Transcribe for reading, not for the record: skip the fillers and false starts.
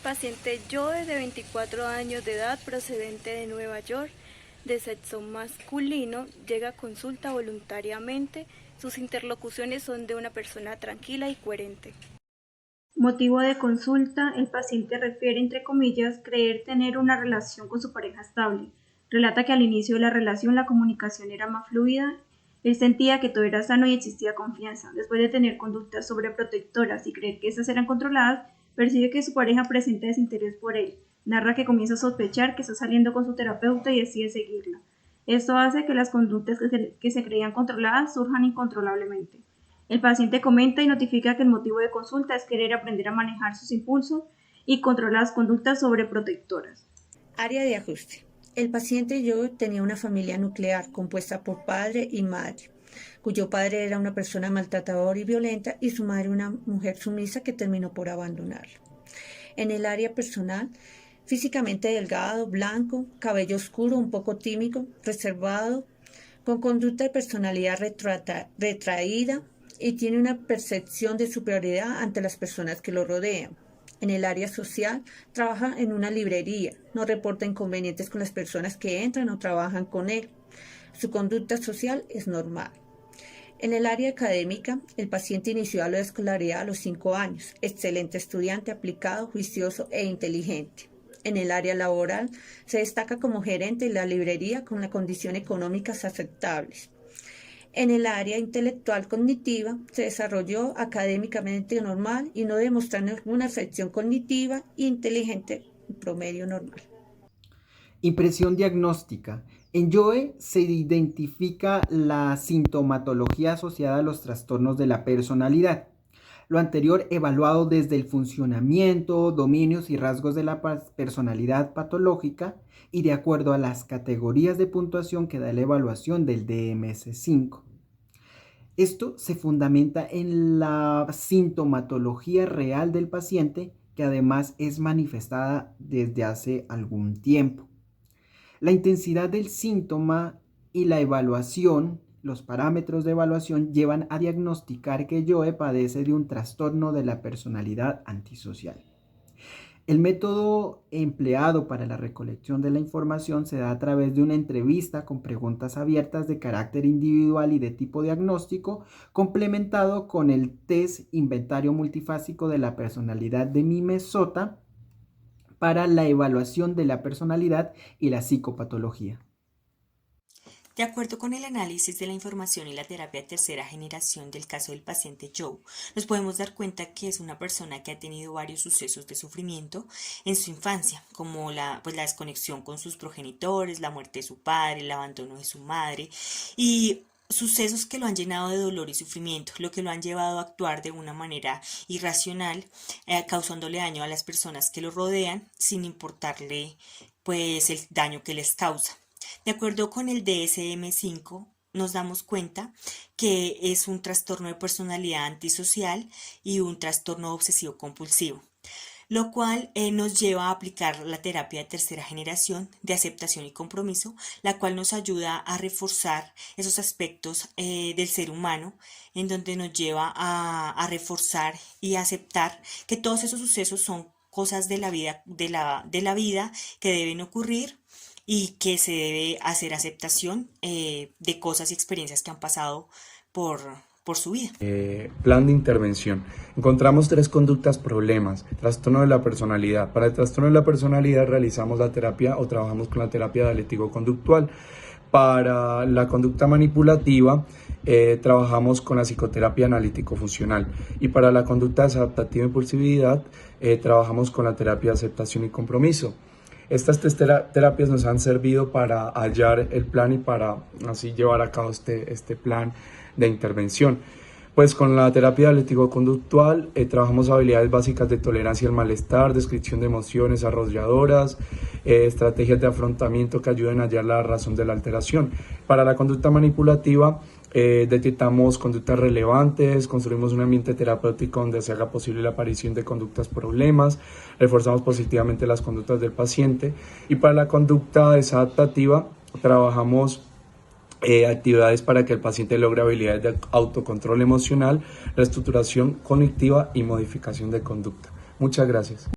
Paciente Joe, de 24 años de edad, procedente de Nueva York, de sexo masculino, llega a consulta voluntariamente. Sus interlocuciones son de una persona tranquila y coherente. Motivo de consulta: el paciente refiere, entre comillas, creer tener una relación con su pareja estable. Relata que al inicio de la relación la comunicación era más fluida, él sentía que todo era sano y existía confianza. Después de tener conductas sobreprotectoras y creer que estas eran controladas, percibe que su pareja presenta desinterés por él. Narra que comienza a sospechar que está saliendo con su terapeuta y decide seguirla. Esto hace que las conductas que se creían controladas surjan incontrolablemente. El paciente comenta y notifica que el motivo de consulta es querer aprender a manejar sus impulsos y controlar las conductas sobreprotectoras. Área de ajuste. El paciente Joe tenía una familia nuclear compuesta por padre y madre, cuyo padre era una persona maltratadora y violenta y su madre una mujer sumisa que terminó por abandonarlo. En el área personal, físicamente delgado, blanco, cabello oscuro, un poco tímido, reservado, con conducta de personalidad retraída, y tiene una percepción de superioridad ante las personas que lo rodean. En el área social, trabaja en una librería, no reporta inconvenientes con las personas que entran o trabajan con él. Su conducta social es normal. En el área académica, el paciente inició la escolaridad a los 5 años, excelente estudiante, aplicado, juicioso e inteligente. En el área laboral, se destaca como gerente de la librería con las condiciones económicas aceptables. En el área intelectual cognitiva, se desarrolló académicamente normal y no demostró ninguna afección cognitiva e inteligente, promedio normal. Impresión diagnóstica. En Joe se identifica la sintomatología asociada a los trastornos de la personalidad. Lo anterior evaluado desde el funcionamiento, dominios y rasgos de la personalidad patológica y de acuerdo a las categorías de puntuación que da la evaluación del DMS-5. Esto se fundamenta en la sintomatología real del paciente, que además es manifestada desde hace algún tiempo. La intensidad del síntoma y la evaluación, los parámetros de evaluación llevan a diagnosticar que Joe padece de un trastorno de la personalidad antisocial. El método empleado para la recolección de la información se da a través de una entrevista con preguntas abiertas de carácter individual y de tipo diagnóstico, complementado con el test inventario multifásico de la personalidad de Minnesota para la evaluación de la personalidad y la psicopatología. De acuerdo con el análisis de la información y la terapia de tercera generación del caso del paciente Joe, nos podemos dar cuenta que es una persona que ha tenido varios sucesos de sufrimiento en su infancia, como la desconexión con sus progenitores, la muerte de su padre, el abandono de su madre y sucesos que lo han llenado de dolor y sufrimiento, lo que lo han llevado a actuar de una manera irracional, causándole daño a las personas que lo rodean sin importarle pues el daño que les causa. De acuerdo con el DSM-5, nos damos cuenta que es un trastorno de personalidad antisocial y un trastorno obsesivo compulsivo, lo cual nos lleva a aplicar la terapia de tercera generación de aceptación y compromiso, la cual nos ayuda a reforzar esos aspectos del ser humano, en donde nos lleva a reforzar y a aceptar que todos esos sucesos son cosas de la vida, de la vida que deben ocurrir, y que se debe hacer aceptación de cosas y experiencias que han pasado por su vida. Plan de intervención. Encontramos 3 conductas problemas. Trastorno de la personalidad. Para el trastorno de la personalidad realizamos la terapia o trabajamos con la terapia dialéctico-conductual. Para la conducta manipulativa trabajamos con la psicoterapia analítico-funcional. Y para la conducta desadaptativa e impulsividad trabajamos con la terapia de aceptación y compromiso. Estas 3 terapias nos han servido para hallar el plan y para así llevar a cabo este plan de intervención. Pues con la terapia dialéctico-conductual trabajamos habilidades básicas de tolerancia al malestar, descripción de emociones arrolladoras, estrategias de afrontamiento que ayuden a hallar la razón de la alteración. Para la conducta manipulativa detectamos conductas relevantes, construimos un ambiente terapéutico donde se haga posible la aparición de conductas problemas, reforzamos positivamente las conductas del paciente, y para la conducta desadaptativa trabajamos actividades para que el paciente logre habilidades de autocontrol emocional, reestructuración cognitiva y modificación de conducta. Muchas gracias.